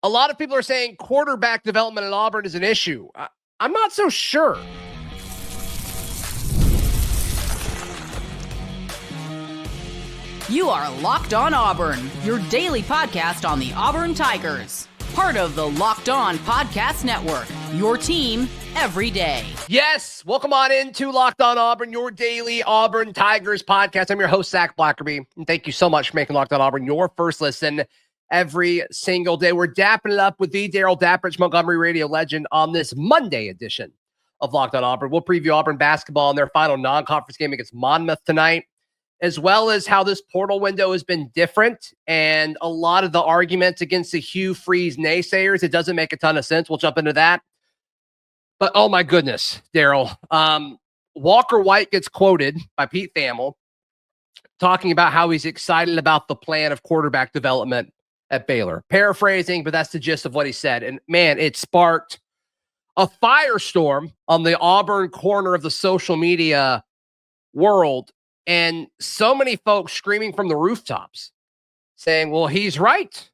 A lot of people are saying quarterback development at Auburn is an issue. I'm not so sure. You are Locked On Auburn, your daily podcast on the Auburn Tigers. Part of the Locked On Podcast Network, your team every day. Yes, welcome on into Locked On Auburn, your daily Auburn Tigers podcast. I'm your host, Zach Blackerby, and thank you so much for making Locked On Auburn your first listen every single day. We're dapping it up with the Darrell Dapprich, Montgomery radio legend, on this Monday edition of Locked On Auburn. We'll preview Auburn basketball in their final non-conference game against Monmouth tonight, as well as how this portal window has been different and a lot of the arguments against the Hugh Freeze naysayers. It doesn't make a ton of sense. We'll jump into that. But oh my goodness, Darrell. Walker White gets quoted by Pete Thamel talking about how he's excited about the plan of quarterback development at Baylor. Paraphrasing, but that's the gist of what he said. And man, it sparked a firestorm on the Auburn corner of the social media world. And so many folks screaming from the rooftops saying, well, he's right.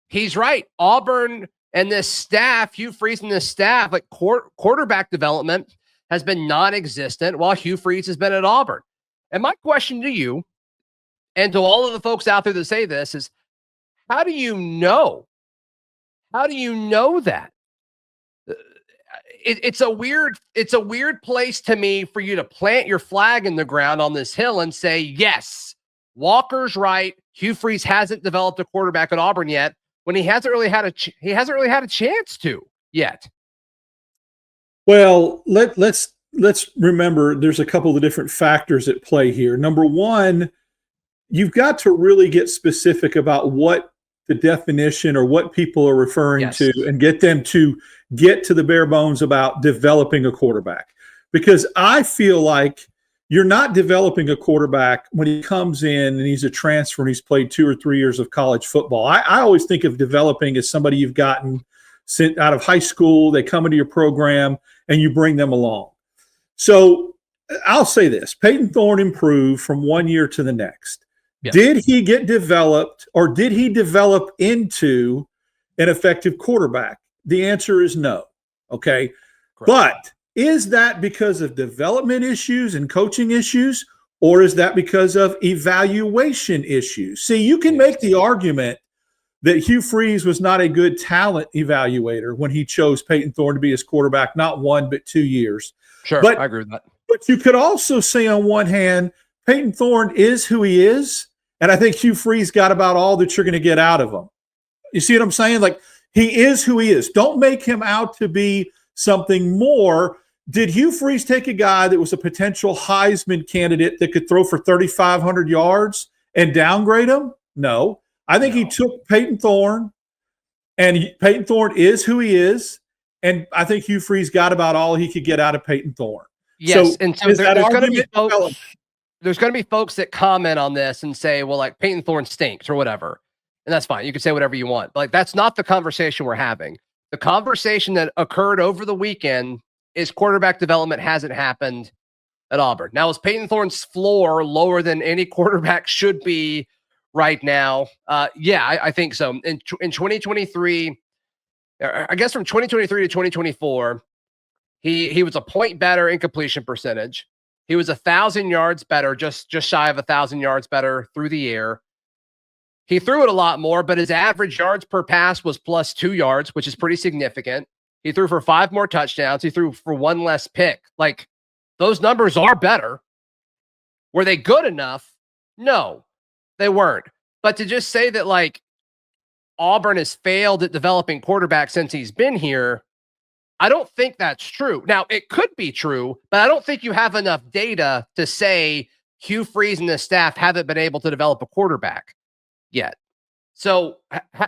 He's right. Auburn and this staff, Hugh Freeze and this staff, like quarterback development has been non-existent while Hugh Freeze has been at Auburn. And my question to you and to all of the folks out there that say this is, how do you know? How do you know that? It's a weird place to me for you to plant your flag in the ground on this hill and say, yes, Walker's right. Hugh Freeze hasn't developed a quarterback at Auburn yet, when he hasn't really had a chance to yet. Well, let's remember there's a couple of different factors at play here. Number one, you've got to really get specific about what the definition or what people are referring to and get them to get to the bare bones about developing a quarterback. Because I feel like you're not developing a quarterback when he comes in and he's a transfer and he's played 2 or 3 years of college football. I always think of developing as somebody you've gotten sent out of high school, they come into your program, and you bring them along. So I'll say this, Payton Thorn improved from 1 year to the next. Yeah. Did he get developed, or did he develop into an effective quarterback? The answer is no. Okay. Correct. But is that because of development issues and coaching issues, or is that because of evaluation issues? See, you can make the argument that Hugh Freeze was not a good talent evaluator when he chose Payton Thorn to be his quarterback, not 1, but 2 years. Sure, I agree with that. But you could also say on one hand, Payton Thorn is who he is, and I think Hugh Freeze got about all that you're going to get out of him. You see what I'm saying? Like, he is who he is. Don't make him out to be something more. Did Hugh Freeze take a guy that was a potential Heisman candidate that could throw for 3,500 yards and downgrade him? No. I think he took Payton Thorn, and Payton Thorn is who he is, and I think Hugh Freeze got about all he could get out of Payton Thorn. Yes, and so there's going to be folks that comment on this and say, well, like, Payton Thorn stinks or whatever. And that's fine. You can say whatever you want. But like, that's not the conversation we're having. The conversation that occurred over the weekend is quarterback development hasn't happened at Auburn. Now, is Payton Thorn's floor lower than any quarterback should be right now? Yeah, I think so. In 2023, I guess from 2023 to 2024, he was a point better in completion percentage. He was 1,000 yards better, just shy of 1,000 yards better through the air. He threw it a lot more, but his average yards per pass was plus 2 yards, which is pretty significant. He threw for 5 more touchdowns. He threw for 1 less pick. Like, those numbers are better. Were they good enough? No, they weren't. But to just say that, like, Auburn has failed at developing quarterbacks since he's been here, I don't think that's true. Now, it could be true, but I don't think you have enough data to say Hugh Freeze and the staff haven't been able to develop a quarterback yet. So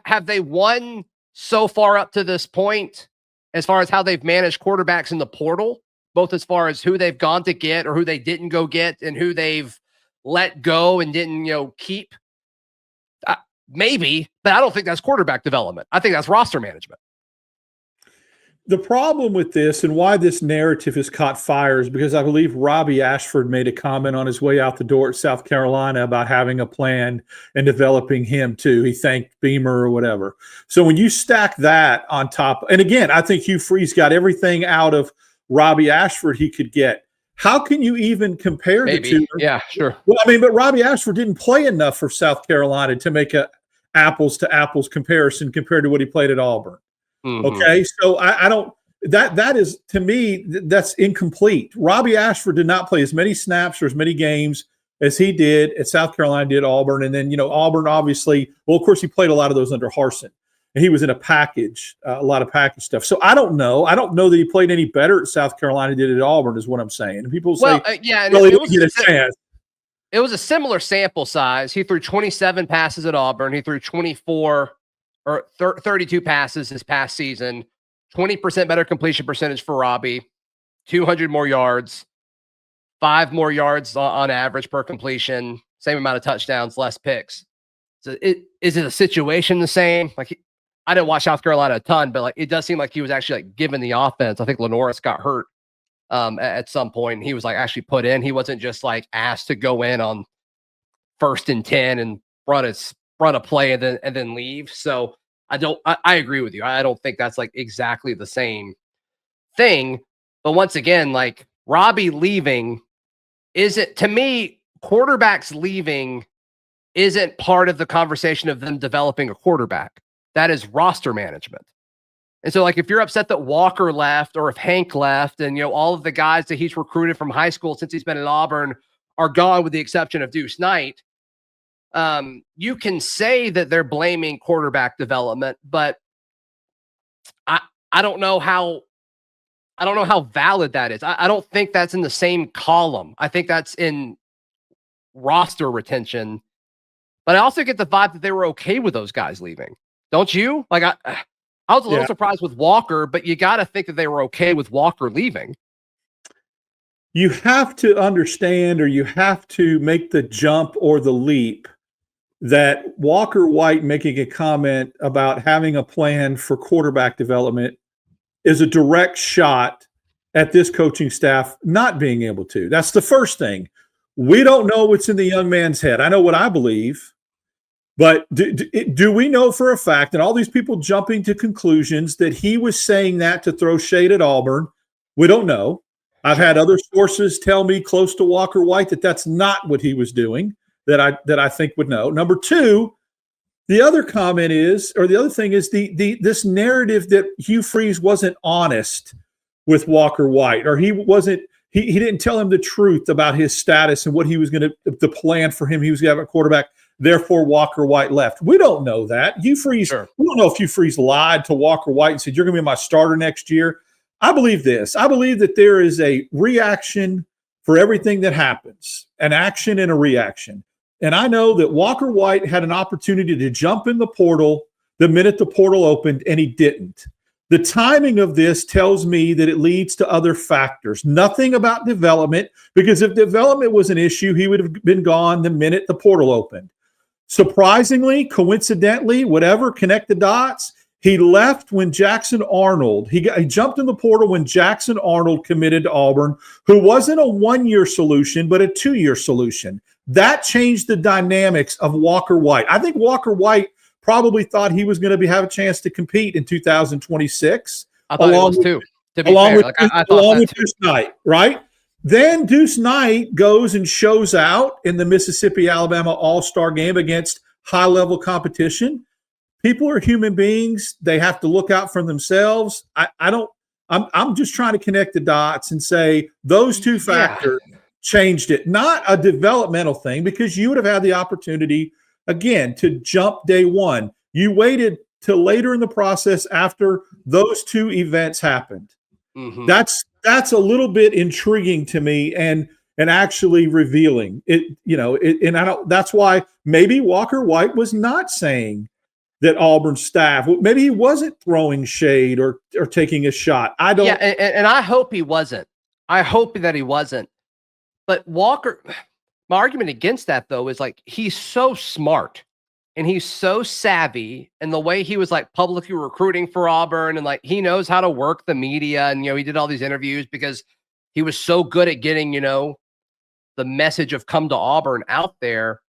have they won so far up to this point as far as how they've managed quarterbacks in the portal, both as far as who they've gone to get or who they didn't go get and who they've let go and didn't, keep? Maybe, but I don't think that's quarterback development. I think that's roster management. The problem with this and why this narrative has caught fire is because I believe Robbie Ashford made a comment on his way out the door at South Carolina about having a plan and developing him too. He thanked Beamer or whatever. So when you stack that on top, and again, I think Hugh Freeze got everything out of Robbie Ashford he could get. How can you even compare the two? Yeah, sure. Well, I mean, but Robbie Ashford didn't play enough for South Carolina to make a apples to apples comparison compared to what he played at Auburn. Mm-hmm. Okay, so I don't. That is, to me, that's incomplete. Robbie Ashford did not play as many snaps or as many games as he did at South Carolina, did Auburn, and then Auburn obviously. Well, of course, he played a lot of those under Harsin, and he was in a package, a lot of package stuff. So I don't know. I don't know that he played any better at South Carolina than did at Auburn. Is what I'm saying. And people say, yeah, well, he get a chance. It was a similar sample size. He threw 27 passes at Auburn. He threw 24 or 32 passes this past season. 20% better completion percentage for Robbie, 200 more yards, 5 more yards on average per completion, same amount of touchdowns, less picks. So is it a situation the same? Like, I didn't watch South Carolina a ton, but like it does seem like he was actually like given the offense. I think Lenoris got hurt at some point, and he was like actually put in. He wasn't just like asked to go in on 1st and 10 and run a play and then leave. So I agree with you. I don't think that's like exactly the same thing. But once again, like Robbie leaving isn't, to me, quarterbacks leaving isn't part of the conversation of them developing a quarterback. That is roster management. And so like if you're upset that Walker left or if Hank left and all of the guys that he's recruited from high school since he's been at Auburn are gone with the exception of Deuce Knight, you can say that they're blaming quarterback development, but I don't know how valid that is. I don't think that's in the same column. I think that's in roster retention, but I also get the vibe that they were okay with those guys leaving. Don't you? Like I was a little surprised with Walker, but you got to think that they were okay with Walker leaving. You have to understand, or you have to make the jump or the leap that Walker White making a comment about having a plan for quarterback development is a direct shot at this coaching staff not being able to. That's the first thing. We don't know what's in the young man's head. I know what I believe, but do we know for a fact, and all these people jumping to conclusions, that he was saying that to throw shade at Auburn? We don't know. I've had other sources tell me close to Walker White that that's not what he was doing, that I think would know. Number two, the other comment is, or the other thing is this narrative that Hugh Freeze wasn't honest with Walker White, or he didn't tell him the truth about his status and what he was going to, the plan for him. He was going to have a quarterback. Therefore, Walker White left. We don't know that. Hugh Freeze, sure. We don't know if Hugh Freeze lied to Walker White and said, "You're going to be my starter next year." I believe this. I believe that there is a reaction for everything that happens, an action and a reaction. And I know that Walker White had an opportunity to jump in the portal the minute the portal opened, and he didn't. The timing of this tells me that it leads to other factors. Nothing about development, because if development was an issue, he would have been gone the minute the portal opened. Surprisingly, coincidentally, whatever, connect the dots, he left when Jackson Arnold, he jumped in the portal when Jackson Arnold committed to Auburn, who wasn't a one-year solution, but a 2-year solution. That changed the dynamics of Walker White. I think Walker White probably thought he was going to have a chance to compete in 2026. I thought he was too. To be along fair, with, along with Deuce Knight, right? Then Deuce Knight goes and shows out in the Mississippi-Alabama All-Star game against high-level competition. People are human beings. They have to look out for themselves. I'm just trying to connect the dots and say those two factors changed it. Not a developmental thing, because you would have had the opportunity, again, to jump day one. You waited till later in the process after those two events happened. Mm-hmm. That's a little bit intriguing to me and actually revealing it. And I don't. That's why maybe Walker White was not saying that Auburn staff, maybe he wasn't throwing shade or taking a shot. I don't. Yeah, and I hope he wasn't. I hope that he wasn't. But Walker, my argument against that, though, is like he's so smart. and he's so savvy, and the way he was like publicly recruiting for Auburn, and like he knows how to work the media, and he did all these interviews because he was so good at getting the message of come to Auburn out there.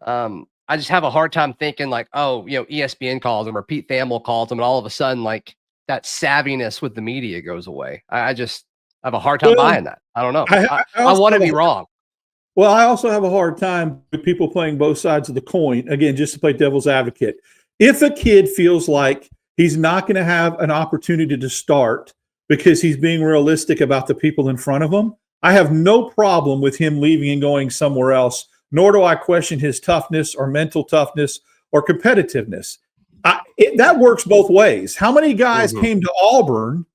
I just have a hard time thinking like, oh, ESPN calls him or Pete Thamel calls him, and all of a sudden like that savviness with the media goes away. I just have a hard time buying that. I don't know. I want to be wrong. Well, I also have a hard time with people playing both sides of the coin. Again, just to play devil's advocate. If a kid feels like he's not going to have an opportunity to start because he's being realistic about the people in front of him, I have no problem with him leaving and going somewhere else, nor do I question his toughness or mental toughness or competitiveness. That works both ways. How many guys came to Auburn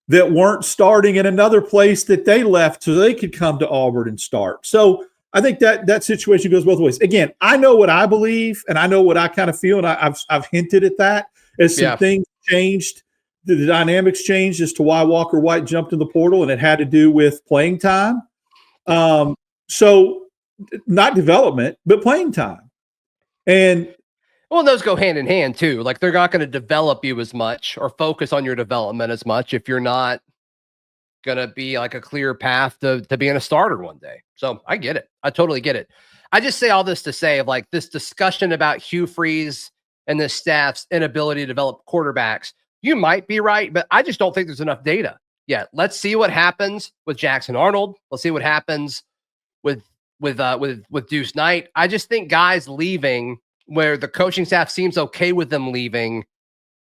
that weren't starting in another place that they left so they could come to Auburn and start? So I think that situation goes both ways. Again, I know what I believe and I know what I kind of feel, and I've hinted at that as some things changed. The dynamics changed as to why Walker White jumped in the portal, and it had to do with playing time. So not development, but playing time. And well, those go hand in hand too. Like they're not going to develop you as much or focus on your development as much if you're not going to be like a clear path to being a starter one day. So I get it. I totally get it. I just say all this to say of like this discussion about Hugh Freeze and the staff's inability to develop quarterbacks. You might be right, but I just don't think there's enough data yet. Let's see what happens with Jackson Arnold. Let's see what happens with Deuce Knight. I just think guys leaving where the coaching staff seems okay with them leaving,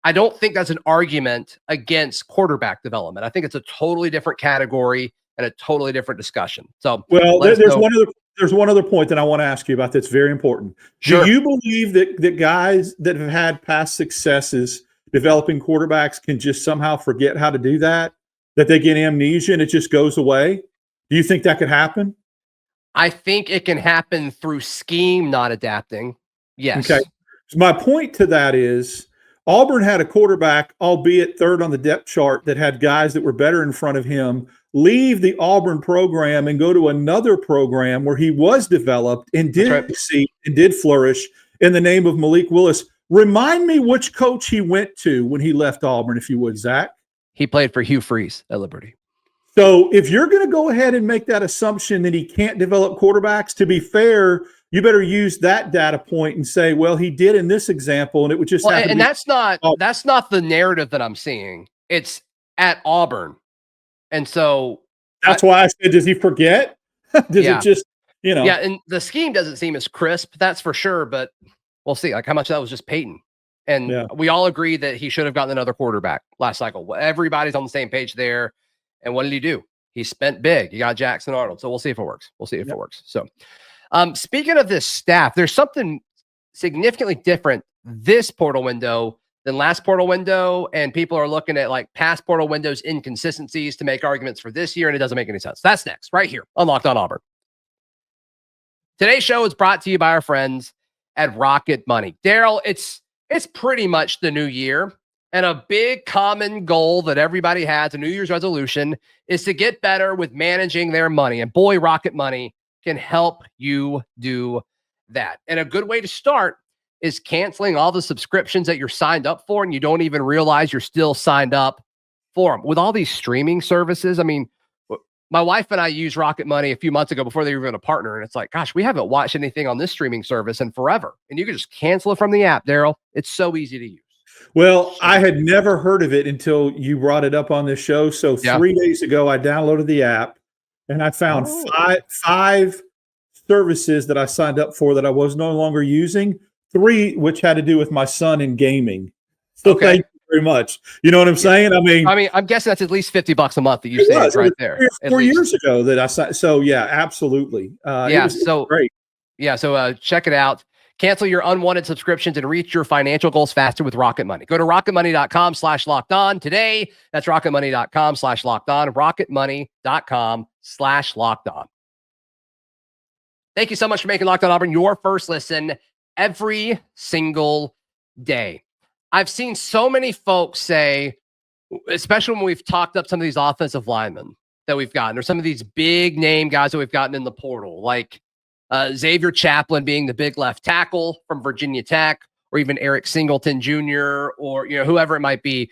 I don't think that's an argument against quarterback development. I think it's a totally different category and a totally different discussion. So, well, there's one other point that I want to ask you about that's very important. Sure. Do you believe that guys that have had past successes developing quarterbacks can just somehow forget how to do that? That they get amnesia and it just goes away? Do you think that could happen? I think it can happen through scheme not adapting. Yes. Okay. So my point to that is Auburn had a quarterback, albeit third on the depth chart, that had guys that were better in front of him leave the Auburn program and go to another program where he was developed and did succeed and did flourish in the name of Malik Willis. Remind me which coach he went to when he left Auburn, if you would, Zach. He played for Hugh Freeze at Liberty. So if you're going to go ahead and make that assumption that he can't develop quarterbacks, to be fair, you better use that data point and say, well, he did in this example, and it would just have to and be that's not the narrative that I'm seeing. It's at Auburn. And so that's why I said, does he forget? Does it just, Yeah, and the scheme doesn't seem as crisp, that's for sure, but we'll see. Like how much of that was just Payton. And we all agree that he should have gotten another quarterback last cycle. Everybody's on the same page there. And what did he do? He spent big. He got Jackson Arnold. So we'll see if it works. We'll see if it works. So speaking of this staff, there's something significantly different this portal window than last portal window. And people are looking at like past portal windows inconsistencies to make arguments for this year. And it doesn't make any sense. That's next right here on Locked On Auburn. Today's show is brought to you by our friends at Rocket Money. Darrell, it's pretty much the new year. And a big common goal that everybody has, a New Year's resolution, is to get better with managing their money. And boy, Rocket Money can help you do that. And a good way to start is canceling all the subscriptions that you're signed up for and you don't even realize you're still signed up for them. With all these streaming services, I mean, my wife and I used Rocket Money a few months ago before they were even a partner. And it's like, gosh, we haven't watched anything on this streaming service in forever. And you can just cancel it from the app, Darrell. It's so easy to use. Well, I had never heard of it until you brought it up on this show. So 3 days ago, I downloaded the app and I found five services that I signed up for that I was no longer using, 3 which had to do with my son and gaming. So thank you very much. You know what I'm saying? I mean, I'm guessing that's at least $50 a month that you saved right there. 4 years ago that I signed. So yeah, absolutely. It was great. Yeah. So check it out. Cancel your unwanted subscriptions and reach your financial goals faster with Rocket Money. Go to rocketmoney.com/lockedon today. That's rocketmoney.com/lockedon. rocketmoney.com/lockedon. Thank you so much for making Locked On Auburn your first listen every single day. I've seen so many folks say, especially when we've talked up some of these offensive linemen that we've gotten, or some of these big name guys that we've gotten in the portal, like Xavier Chaplin being the big left tackle from Virginia Tech, or even Eric Singleton Jr., or whoever it might be,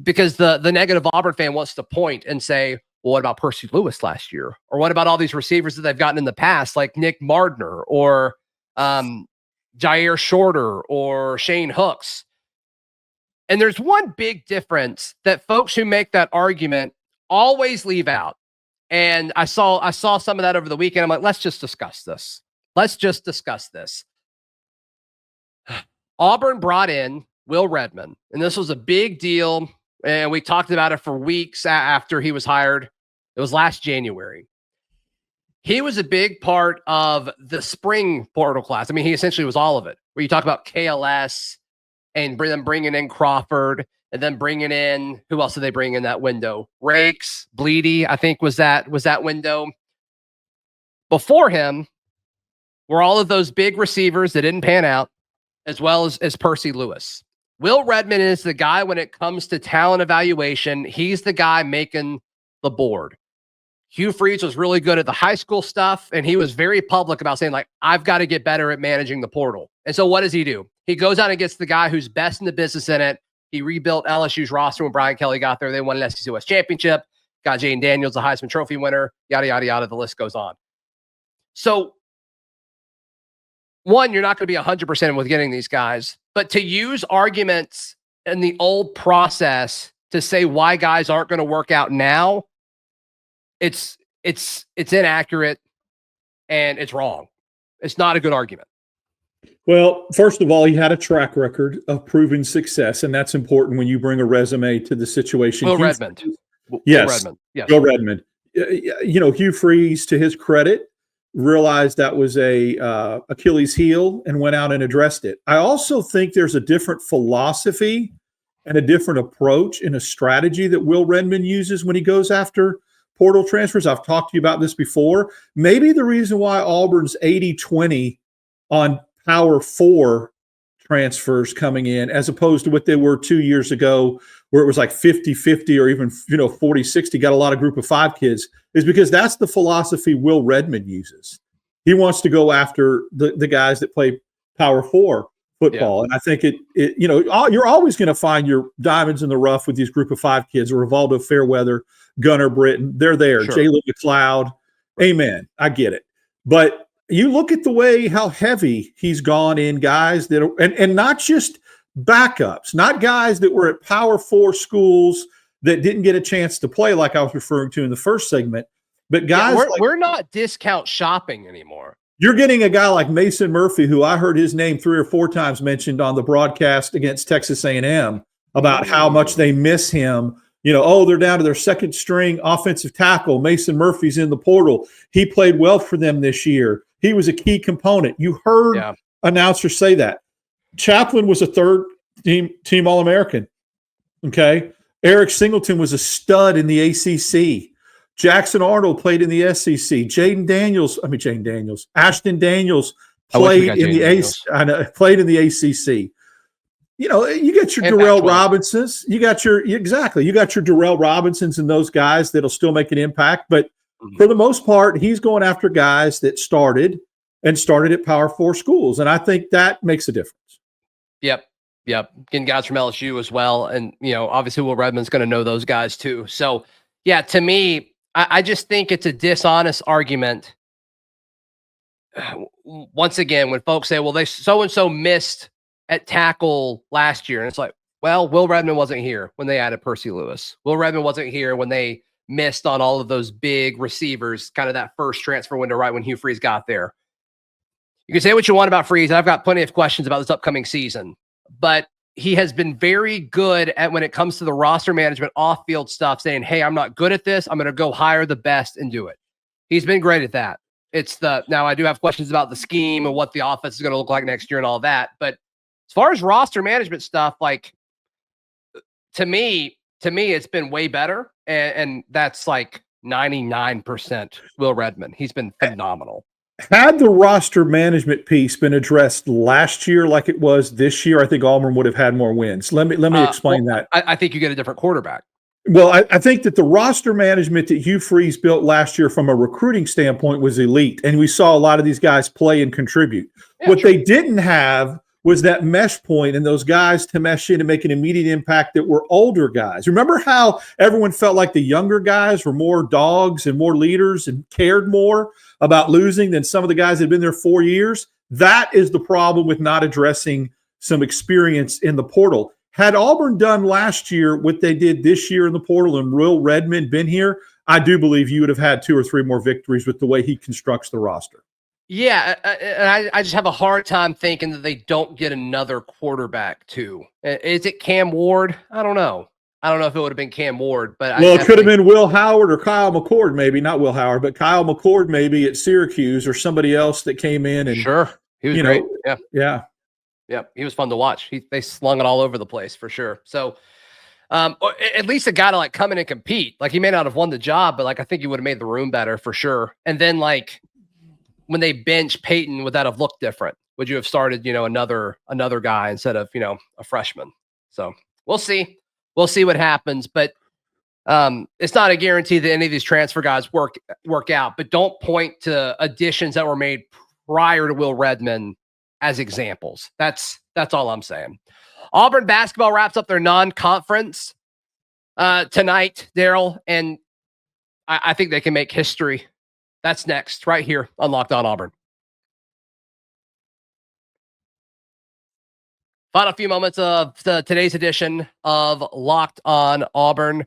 because the negative Auburn fan wants to point and say, well, what about Percy Lewis last year? Or what about all these receivers that they've gotten in the past, like Nick Mardner or Jair Shorter or Shane Hooks? And there's one big difference that folks who make that argument always leave out. And I saw some of that over the weekend. I'm like, let's just discuss this. Auburn brought in Will Redmond, and this was a big deal. And we talked about it for weeks after he was hired. It was last January. He was a big part of the spring portal class. I mean, he essentially was all of it, where you talk about KLS and them bringing in Crawford, and then bringing in, who else did they bring in that window? Rakes, Bleedy, I think was that window. Before him were all of those big receivers that didn't pan out, as well as Percy Lewis. Will Redmond is the guy when it comes to talent evaluation. He's the guy making the board. Hugh Freeze was really good at the high school stuff, and he was very public about saying, like, I've got to get better at managing the portal. And so what does he do? He goes out and gets the guy who's best in the business in it. He rebuilt LSU's roster when Brian Kelly got there. They won an SEC West championship, got Jaden Daniels, the Heisman Trophy winner, yada, yada, yada. The list goes on. So, one, you're not going to be 100% with getting these guys, but to use arguments in the old process to say why guys aren't going to work out now, it's inaccurate and it's wrong. It's not a good argument. Well, first of all, he had a track record of proven success, and that's important when you bring a resume to the situation. Will Redmond. Yes. Will Redmond. Hugh Freeze, to his credit, realized that was a Achilles heel and went out and addressed it. I also think there's a different philosophy and a different approach and a strategy that Will Redmond uses when he goes after portal transfers. I've talked to you about this before. Maybe the reason why Auburn's 80-20 on Power 4 transfers coming in, as opposed to what they were 2 years ago, where it was like 50-50 or even 40-60, got a lot of group of 5 kids, is because that's the philosophy Will Redmond uses. He wants to go after the guys that play Power 4 football. Yeah. And I think you're always going to find your diamonds in the rough with these group of 5 kids, Rivaldo Fairweather, Gunnar Britton. They're there. Sure. Jalen McLeod. Amen. I get it. But you look at the way how heavy he's gone in guys that are, and not just backups, not guys that were at Power 4 schools that didn't get a chance to play, like I was referring to in the first segment, but guys, we're not discount shopping anymore. You're getting a guy like Mason Murphy, who I heard his name 3 or 4 times mentioned on the broadcast against Texas A&M about how much they miss him. They're down to their second string offensive tackle. Mason Murphy's in the portal. He played well for them this year. He was a key component. You heard announcers say that. Chaplin was a third team All-American. Okay. Eric Singleton was a stud in the ACC. Jackson Arnold played in the SEC. Ashton Daniels played in the ACC. You got your Darrell Robinsons. You got your Darrell Robinsons and those guys that'll still make an impact. But for the most part, he's going after guys that started at Power 4 schools. And I think that makes a difference. Yep. Getting guys from LSU as well. And, obviously Will Redmond's going to know those guys too. So, yeah, to me, I just think it's a dishonest argument. Once again, when folks say, well, they so-and-so missed at tackle last year. And it's like, well, Will Redmond wasn't here when they added Percy Lewis. Will Redmond wasn't here when they missed on all of those big receivers, kind of that first transfer window right when Hugh Freeze got there. You can say what you want about Freeze. I've got plenty of questions about this upcoming season, but he has been very good at when it comes to the roster management off-field stuff, saying, hey, I'm not good at this. I'm going to go hire the best and do it. He's been great at that. Now I do have questions about the scheme and what the offense is going to look like next year and all that. But as far as roster management stuff, like to me, it's been way better. And that's like 99% Will Redmond. He's been phenomenal. Had the roster management piece been addressed last year like it was this year, I think Auburn would have had more wins. Let me explain that. I think you get a different quarterback. Well, I think that the roster management that Hugh Freeze built last year from a recruiting standpoint was elite, and we saw a lot of these guys play and contribute. Yeah, what they didn't have was that mesh point and those guys to mesh in and make an immediate impact that were older guys. Remember how everyone felt like the younger guys were more dogs and more leaders and cared more about losing than some of the guys that had been there 4 years? That is the problem with not addressing some experience in the portal. Had Auburn done last year what they did this year in the portal and Will Redmond been here, I do believe you would have had 2 or 3 more victories with the way he constructs the roster. Yeah, and I just have a hard time thinking that they don't get another quarterback too. Is it Cam Ward? I don't know. I don't know if it would have been Cam Ward, but it could have been Will Howard or Kyle McCord, maybe not Will Howard, but Kyle McCord maybe at Syracuse or somebody else that came in and sure, he was great. Yeah, he was fun to watch. They slung it all over the place for sure. So, at least a guy to like come in and compete. Like he may not have won the job, but like I think he would have made the room better for sure. And then like when they bench Payton, would that have looked different? Would you have started, another guy instead of, a freshman? So we'll see. We'll see what happens. But it's not a guarantee that any of these transfer guys work out. But don't point to additions that were made prior to Will Redmond as examples. That's all I'm saying. Auburn basketball wraps up their non-conference tonight, Darrell, and I think they can make history. That's next, right here on Locked On Auburn. Final few moments of today's edition of Locked On Auburn.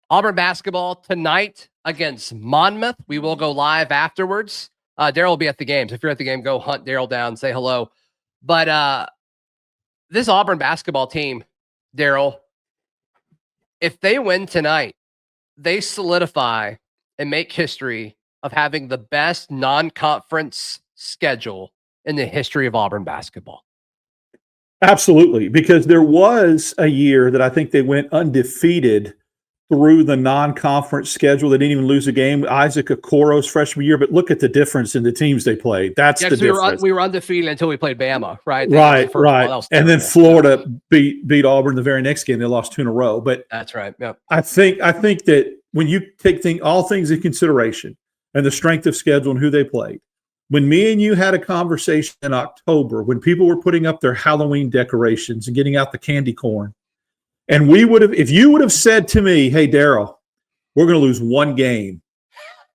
Auburn basketball tonight against Monmouth. We will go live afterwards. Darrell will be at the games. If you're at the game, go hunt Darrell down, say hello. But this Auburn basketball team, Darrell, if they win tonight, they solidify and make history of having the best non-conference schedule in the history of Auburn basketball. Absolutely, because there was a year that I think they went undefeated through the non-conference schedule. They didn't even lose a game. Isaac Okoro's freshman year, but look at the difference in the teams they played. That's the difference. We were undefeated until we played Bama, right? Right. And then Florida beat Auburn the very next game. They lost 2 in a row. But that's right. Yep. I think that when you take all things into consideration and the strength of schedule and who they played, when me and you had a conversation in October, when people were putting up their Halloween decorations and getting out the candy corn, and if you would have said to me, hey, Darrell, we're going to lose 1 game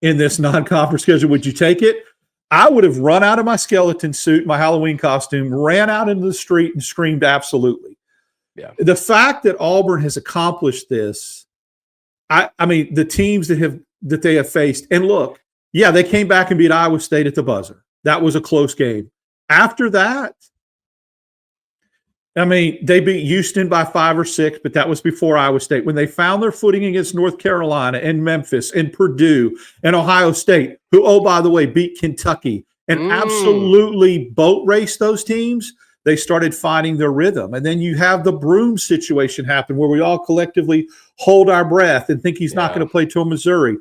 in this non-conference schedule, would you take it? I would have run out of my skeleton suit, my Halloween costume, ran out into the street and screamed absolutely. Yeah. The fact that Auburn has accomplished this, I mean, the teams that they have faced, and look, yeah, they came back and beat Iowa State at the buzzer. That was a close game. After that, I mean, they beat Houston by 5 or 6, but that was before Iowa State. When they found their footing against North Carolina and Memphis and Purdue and Ohio State, who, oh, by the way, beat Kentucky and absolutely boat raced those teams, they started finding their rhythm. And then you have the Broom situation happen where we all collectively hold our breath and think he's not going to play till Missouri.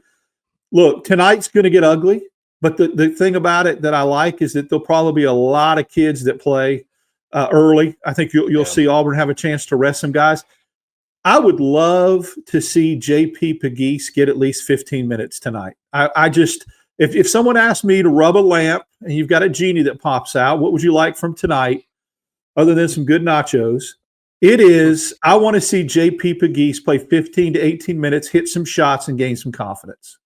Look, tonight's going to get ugly, but the thing about it that I like is that there'll probably be a lot of kids that play early. I think you'll see Auburn have a chance to rest some guys. I would love to see JP Pegues get at least 15 minutes tonight. I just, if someone asked me to rub a lamp and you've got a genie that pops out, what would you like from tonight other than some good nachos? It is, I want to see JP Pegues play 15 to 18 minutes, hit some shots, and gain some confidence.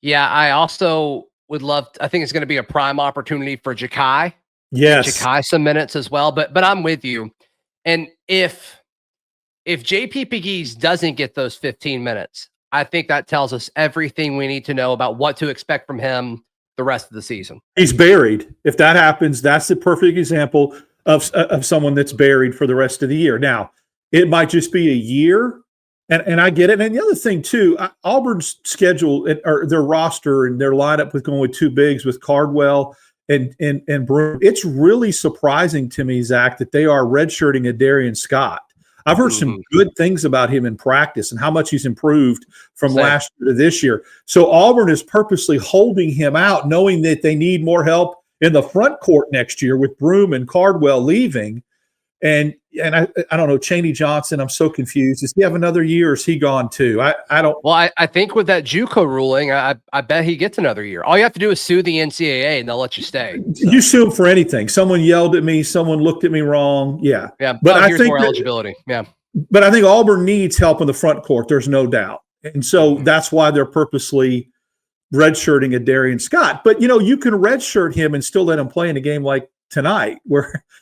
Yeah, I also would love, I think it's going to be a prime opportunity for Ja'Kai. Yes. Ja'Kai some minutes as well, but I'm with you. And if JP Pegues doesn't get those 15 minutes, I think that tells us everything we need to know about what to expect from him the rest of the season. He's buried. If that happens, that's the perfect example of someone that's buried for the rest of the year. Now, it might just be a year, and I get it. And the other thing, too, Auburn's schedule or their roster and their lineup with going with 2 bigs with Cardwell and Broom, it's really surprising to me, Zach, that they are redshirting a Darian Scott. I've heard some good things about him in practice and how much he's improved from last year to this year. So Auburn is purposely holding him out, knowing that they need more help in the front court next year with Broom and Cardwell leaving. And I don't know, Chaney Johnson, I'm so confused. Does he have another year or is he gone too? I don't. Well, I think with that JUCO ruling, I bet he gets another year. All you have to do is sue the NCAA and they'll let you stay. So. You sue him for anything. Someone yelled at me. Someone looked at me wrong. Yeah. Yeah. But I here's think more eligibility. Yeah. But I think Auburn needs help in the front court. There's no doubt. And so that's why they're purposely redshirting a Darian Scott. But, you can redshirt him and still let him play in a game like tonight,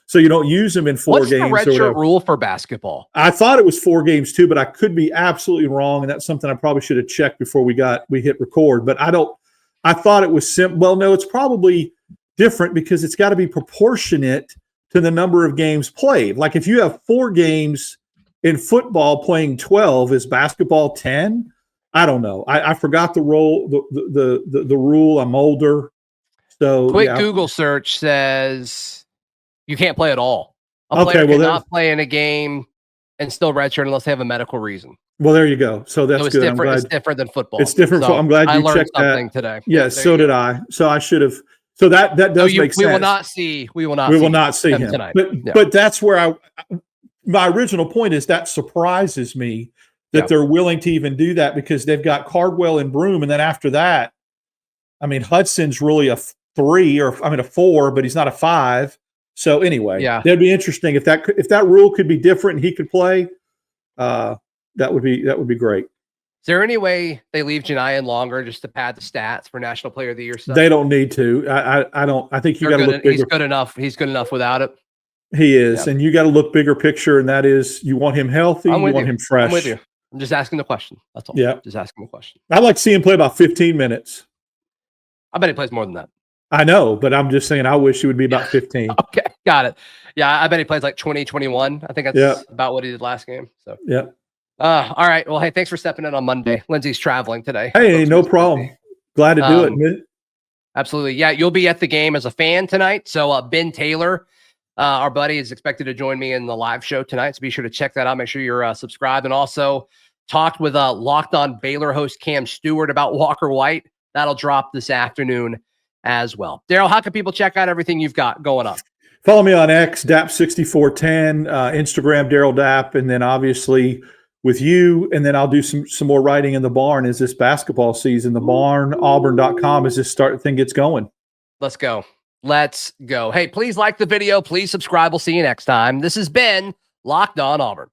so you don't use him in 4 games. What's the redshirt rule for basketball? I thought it was 4 games too, but I could be absolutely wrong, and that's something I probably should have checked before we hit record. But I thought it was simple. Well, no, it's probably different because it's got to be proportionate to the number of games played. Like if you have 4 games in football, playing 12, is basketball 10? I don't know. I forgot the rule. The rule. I'm older. So quick Google search says you can't play at all. A player cannot play in a game and still redshirt unless they have a medical reason. Well, there you go. So that's it's good. Different. It's different than football. It's different. So I'm glad you learned checked something that today. Yes, so did I. So I should have. So that does make sense. We will not see him tonight. But that's where my original point is that surprises me that they're willing to even do that because they've got Cardwell and Broom, and then after that, I mean Hudson's really a 3 or a 4, but he's not a 5. So anyway, that'd be interesting if that rule could be different and he could play. That would be great. Is there any way they leave Janai in longer just to pad the stats for National Player of the Year stuff? They don't need to. I don't. I think you got to look bigger. He's good enough. He's good enough without it. He is, and you got to look bigger picture, and that is you want him healthy. You want him fresh. I'm with you. I'm just asking the question. That's all. Yeah, just asking the question. I'd like to see him play about 15 minutes. I bet he plays more than that. I know, but I'm just saying I wish he would be about 15. Okay, got it. Yeah, I bet he plays like 20, 21. I think that's about what he did last game. So yeah. All right. Well, hey, thanks for stepping in on Monday. Lindsay's traveling today. Hey, no problem. Glad to do it. Absolutely. Yeah, you'll be at the game as a fan tonight. So Ben Taylor, our buddy, is expected to join me in the live show tonight. So be sure to check that out. Make sure you're subscribed. And also talked with Locked On Baylor host Cam Stewart about Walker White. That'll drop this afternoon as well. Darrell, how can people check out everything you've got going on? Follow me on X, DAP6410, Instagram, Darrell Dapp, and then obviously with you, and then I'll do some more writing in the barn as this basketball season. The barn, auburn.com as this thing gets going. Let's go. Hey, please like the video. Please subscribe. We'll see you next time. This has been Locked On Auburn.